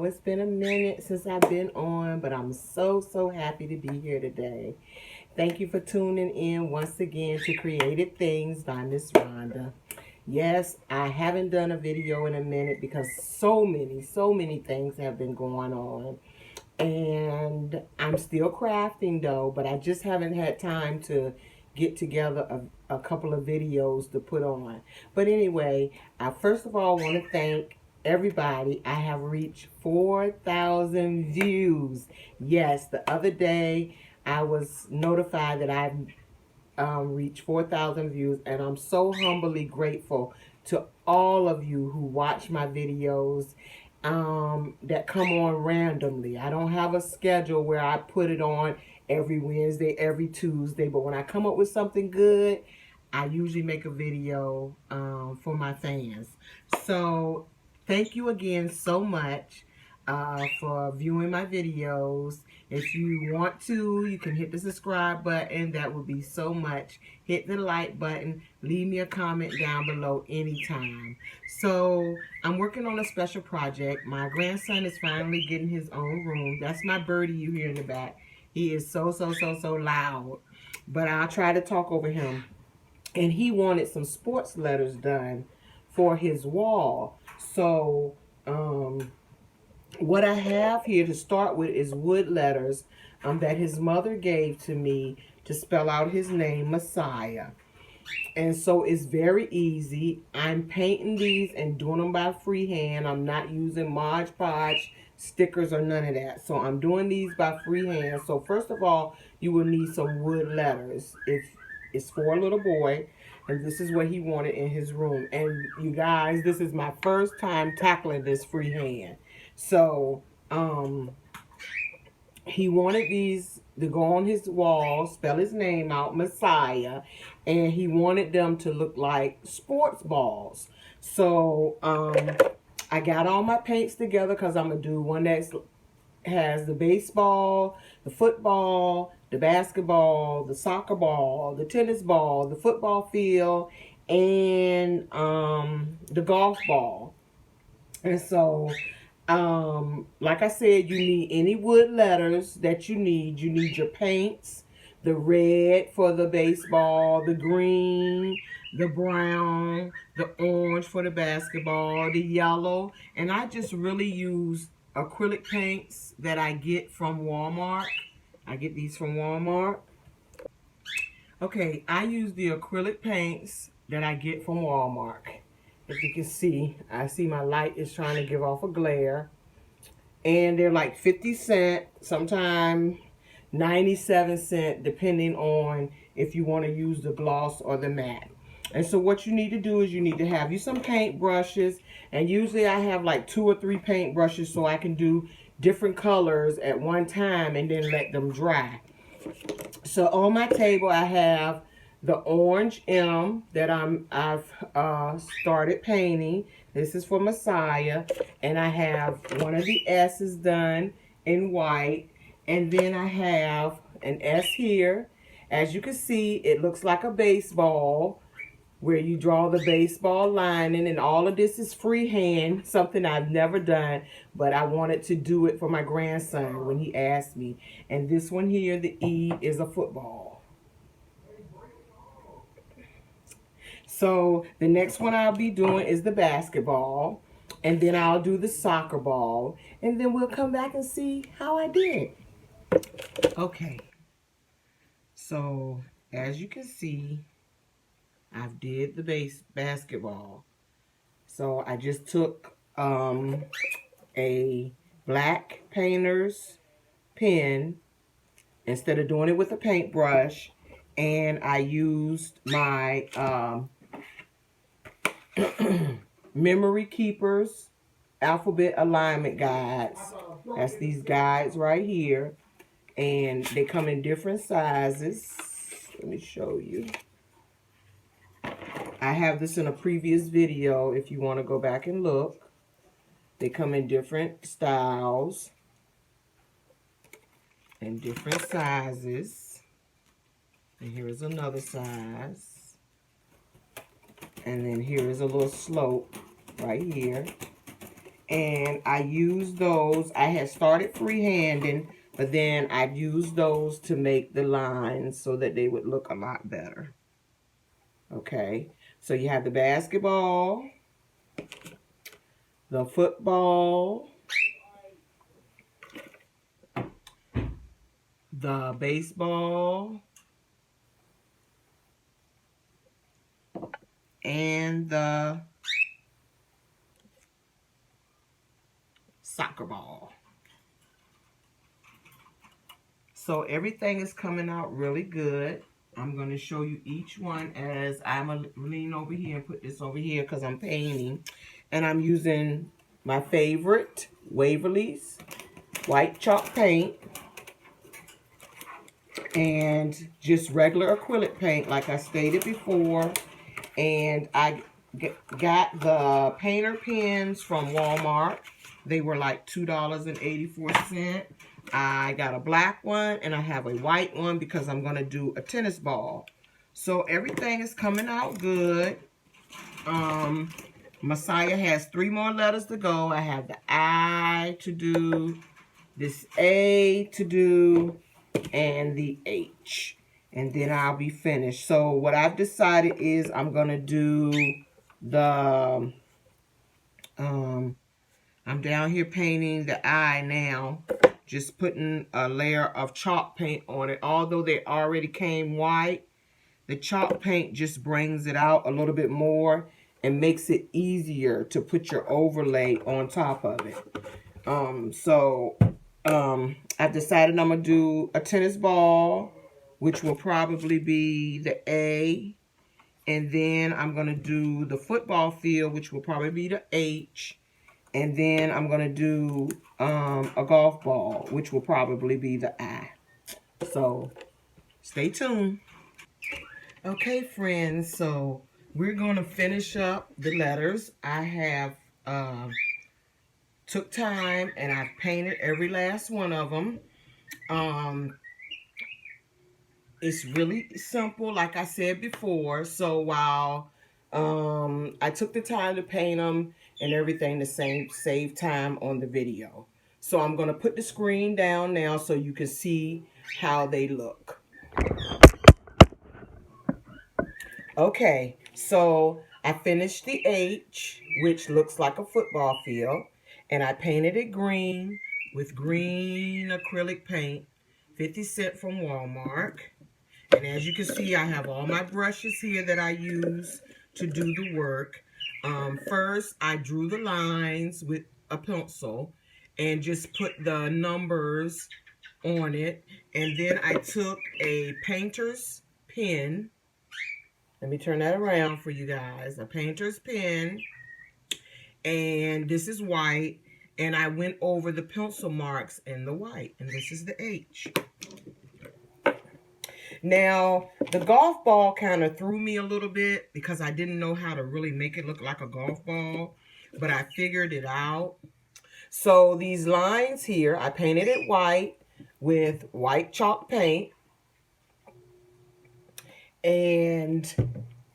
know it's been a minute since I've been on, but I'm so happy to be here today. Thank you for tuning in once again to Creative Things by Miss Rhonda. Yes, I haven't done a video in a minute because so many things have been going on. And I'm still crafting though, but I just haven't had time to get together a couple of videos to put on. But anyway, I first of all want to thank everybody. I have reached 4,000 views. Yes, the other day I was notified that I've reached 4,000 views, and I'm so humbly grateful to all of you who watch my videos that come on randomly. I don't have a schedule where I put it on every Wednesday, every Tuesday, but when I come up with something good, I usually make a video for my fans. So thank you again so much for viewing my videos. If you want to, you can hit the subscribe button. That would be so much. Hit the like button. Leave me a comment down below anytime. So I'm working on a special project. My grandson is finally getting his own room. That's my birdie you hear in the back. He is so loud. But I'll try to talk over him. And he wanted some sports letters done for his wall. So what I have here to start with is wood letters that his mother gave to me to spell out his name, Messiah. And so it's very easy. I'm painting these and doing them by freehand. I'm not using Mod Podge stickers or none of that. So I'm doing these by freehand. So first of all, you will need some wood letters. It's for a little boy, and this is what he wanted in his room. And you guys, this is my first time tackling this freehand. So he wanted these to go on his wall, spell his name out, Messiah, and he wanted them to look like sports balls. So I got all my paints together because I'm going to do one that has the baseball, the football, the basketball, the soccer ball, the tennis ball, the football field, and the golf ball. And so like I said, you need any wood letters that you need. You need your paints, the red for the baseball, the green, the brown, the orange for the basketball, the yellow. And I just really use acrylic paints that I get from Walmart. I get these from Walmart. Okay, I use the acrylic paints that I get from Walmart. If you can see, I see my light is trying to give off a glare. And they're like 50 cents, sometimes 97 cents, depending on if you want to use the gloss or the matte. And so what you need to do is you need to have you some paint brushes. And usually I have like 2 or 3 paint brushes so I can do different colors at one time and then let them dry. So on my table I have the orange M that I've started painting. This is for Messiah. And I have one of the S's done in white. And then I have an S here. As you can see, it looks like a baseball where you draw the baseball lining. And all of this is freehand, something I've never done. But I wanted to do it for my grandson when he asked me. And this one here, the E, is a football. So the next one I'll be doing is the basketball. And then I'll do the soccer ball. And then we'll come back and see how I did. Okay. So as you can see, I've did the basketball. So I just took a black painter's pen instead of doing it with a paintbrush. And I used my Memory Keepers alphabet alignment guides. That's these guides right here. And they come in different sizes. Let me show you. I have this in a previous video if you want to go back and look. They come in different styles and different sizes. And here is another size. And then here is a little slope right here. And I used those. I had started freehanding, but then I used those to make the lines so that they would look a lot better. Okay, so you have the basketball, the football, the baseball, and the soccer ball. So everything is coming out really good. I'm going to show you each one as I'm going to lean over here and put this over here because I'm painting. And I'm using my favorite Waverly's white chalk paint and just regular acrylic paint like I stated before. And I got the painter pens from Walmart. They were like $2.84. I got a black one and I have a white one because I'm going to do a tennis ball. So everything is coming out good. Messiah has 3 more letters to go. I have the I to do, this A to do, and the H. And then I'll be finished. So what I've decided is I'm going to do the, I'm down here painting the eye now. Just putting a layer of chalk paint on it. Although they already came white, the chalk paint just brings it out a little bit more and makes it easier to put your overlay on top of it. I've decided I'm going to do a tennis ball, which will probably be the A. And then I'm going to do the football field, which will probably be the H. And then I'm going to do a golf ball, which will probably be the I. So stay tuned. Okay, friends, so we're going to finish up the letters. I have took time and I've painted every last one of them. It's really simple, like I said before. So while I took the time to paint them and everything to save time on the video. So I'm going to put the screen down now so you can see how they look. Okay, so I finished the H, which looks like a football field, and I painted it green with green acrylic paint, 50 cents from Walmart. And as you can see, I have all my brushes here that I use to do the work. First, I drew the lines with a pencil and just put the numbers on it. And then I took a painter's pen. Let me turn that around for you guys. A painter's pen. And this is white. And I went over the pencil marks in the white. And this is the H. Now, the golf ball kind of threw me a little bit because I didn't know how to really make it look like a golf ball, but I figured it out. So these lines here, I painted it white with white chalk paint. And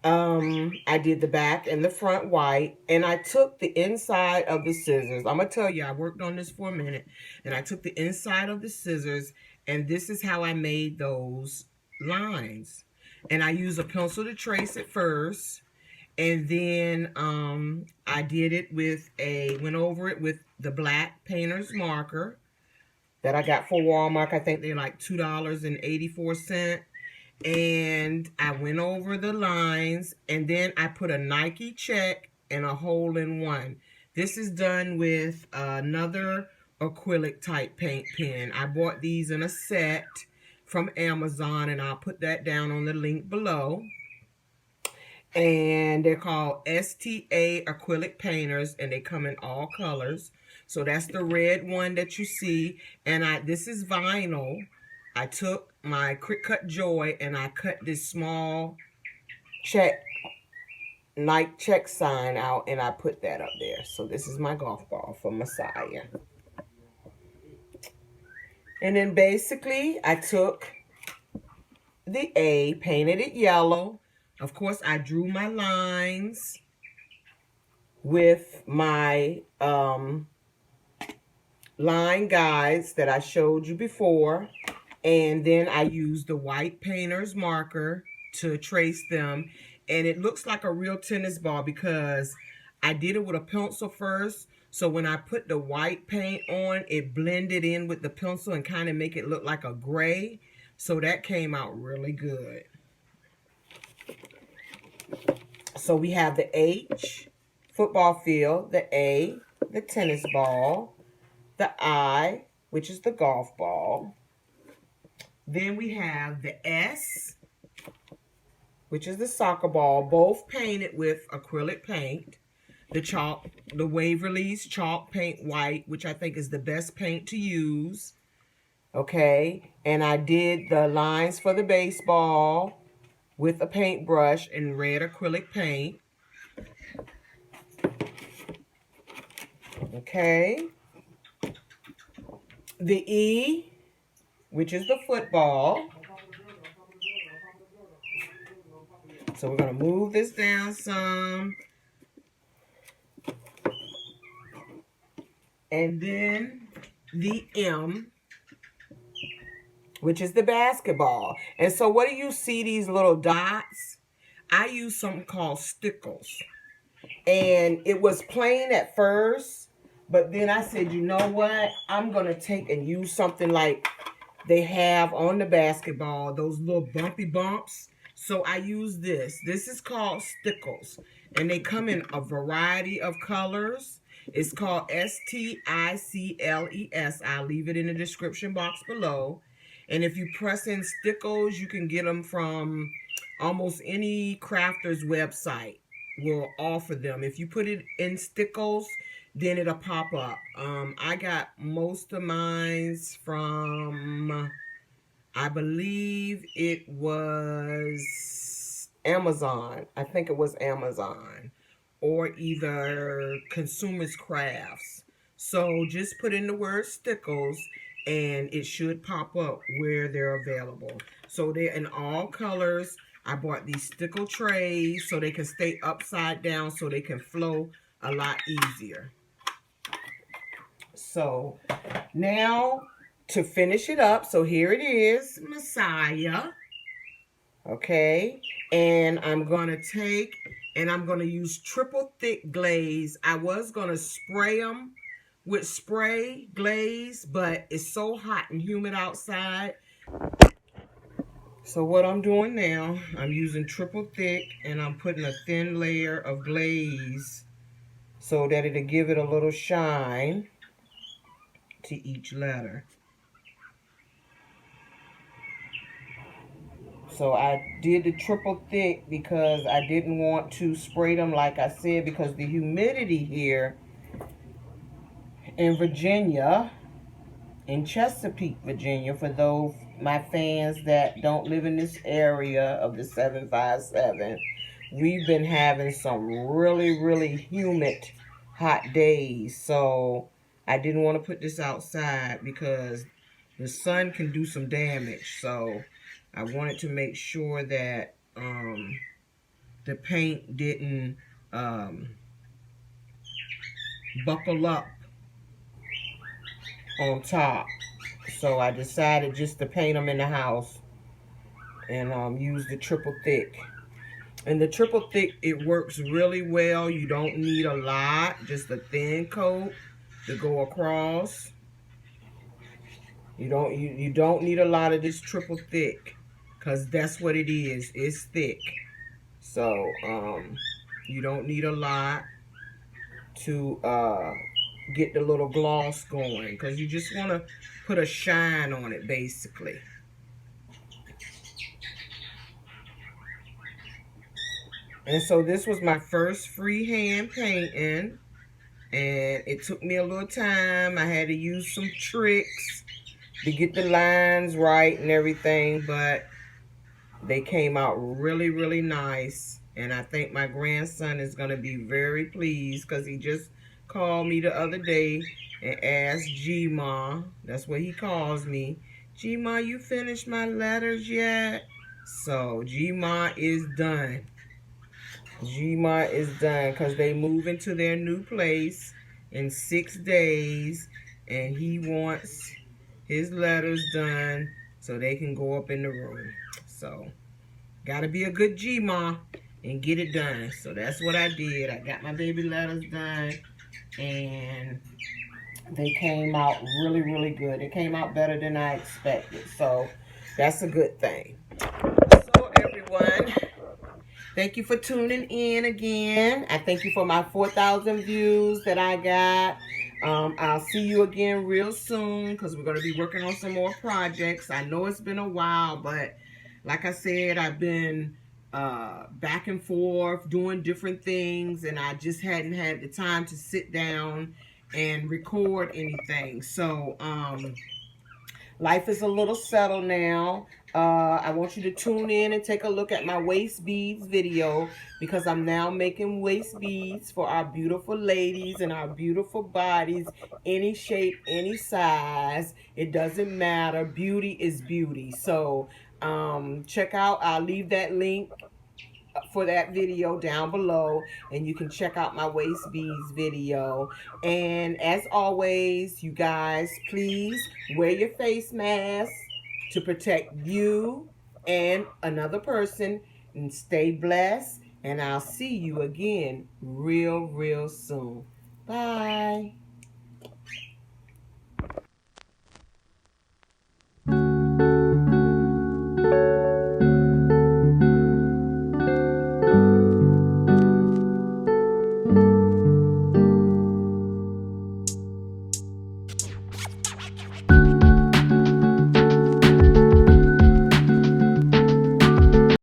I did the back and the front white, and I took the inside of the scissors. I'm going to tell you, I worked on this for a minute, and I took the inside of the scissors, and this is how I made those lines. And I used a pencil to trace it first, and then I did it with went over it with the black painter's marker that I got for Walmart. I think they're like $2.84. And I went over the lines, and then I put a Nike check and a hole in one. This is done with another acrylic type paint pen. I bought these in a set from Amazon, and I'll put that down on the link below. And they're called STA acrylic painters, and they come in all colors. So that's the red one that you see, and this is vinyl. I took my Quick Cut Joy and I cut this small Nike check sign out, and I put that up there. So this is my golf ball for Messiah. And then basically I took the A, painted it yellow. Of course, I drew my lines with my line guides that I showed you before. And then I used the white painter's marker to trace them. And it looks like a real tennis ball because I did it with a pencil first. So when I put the white paint on, it blended in with the pencil and kind of make it look like a gray. So that came out really good. So we have the H, football field, the A, the tennis ball, the I, which is the golf ball. Then we have the S, which is the soccer ball, both painted with acrylic paint. The Waverly's chalk paint white, which I think is the best paint to use. Okay, and I did the lines for the baseball with a paintbrush and red acrylic paint. Okay. The E, which is the football. So we're going to move this down some. And then the M, which is the basketball. And so what do you see these little dots? I use something called stickles. And it was plain at first, but then I said, you know what? I'm going to take and use something like they have on the basketball, those little bumpy bumps. So I use this. This is called stickles. And they come in a variety of colors. It's called STICLES. I'll leave it in the description box below. And if you press in stickles, you can get them from almost any crafter's website will offer them. If you put it in stickles, then it'll pop up. I got most of mine's from, I believe it was Amazon. I think it was Amazon or either Consumers Crafts. So just put in the word stickles and it should pop up where they're available. So they're in all colors. I bought these stickle trays so they can stay upside down so they can flow a lot easier. So now to finish it up, so here it is, Messiah. Okay, and I'm going to take and I'm going to use triple thick glaze. I was going to spray them with spray glaze, but it's so hot and humid outside. So what I'm doing now, I'm using triple thick and I'm putting a thin layer of glaze so that it'll give it a little shine to each letter. So I did the triple thick because I didn't want to spray them like I said because the humidity here in Virginia, in Chesapeake, Virginia, for those my fans that don't live in this area of the 757, we've been having some really, really humid hot days. So I didn't want to put this outside because the sun can do some damage. So I wanted to make sure that the paint didn't buckle up on top. So I decided just to paint them in the house and use the triple thick. And the triple thick, it works really well. You don't need a lot, just a thin coat to go across. You don't need a lot of this triple thick because that's what it is. It's thick. So you don't need a lot to get the little gloss going because you just want to put a shine on it basically. And so this was my first freehand painting and it took me a little time. I had to use some tricks to get the lines right and everything, but they came out really, really nice. And I think my grandson is going to be very pleased because he just called me the other day and asked G-Ma, that's what he calls me, G-Ma, you finished my letters yet? So G-Ma is done. G-Ma is done because they move into their new place in 6 days. and he wants his letters done so they can go up in the room. So, gotta be a good G-ma and get it done. So that's what I did. I got my baby letters done, and they came out really, really good. It came out better than I expected. So that's a good thing. So everyone, thank you for tuning in again. I thank you for my 4,000 views that I got. I'll see you again real soon because we're going to be working on some more projects. I know it's been a while, but like I said, I've been back and forth doing different things, and I just hadn't had the time to sit down and record anything. So, life is a little settled now. I want you to tune in and take a look at my waist beads video because I'm now making waist beads for our beautiful ladies and our beautiful bodies, any shape, any size. It doesn't matter. Beauty is beauty. So check out, I'll leave that link for that video down below, and you can check out my waist beads video. And as always, you guys, please wear your face mask to protect you and another person, and stay blessed, and I'll see you again real soon. Bye.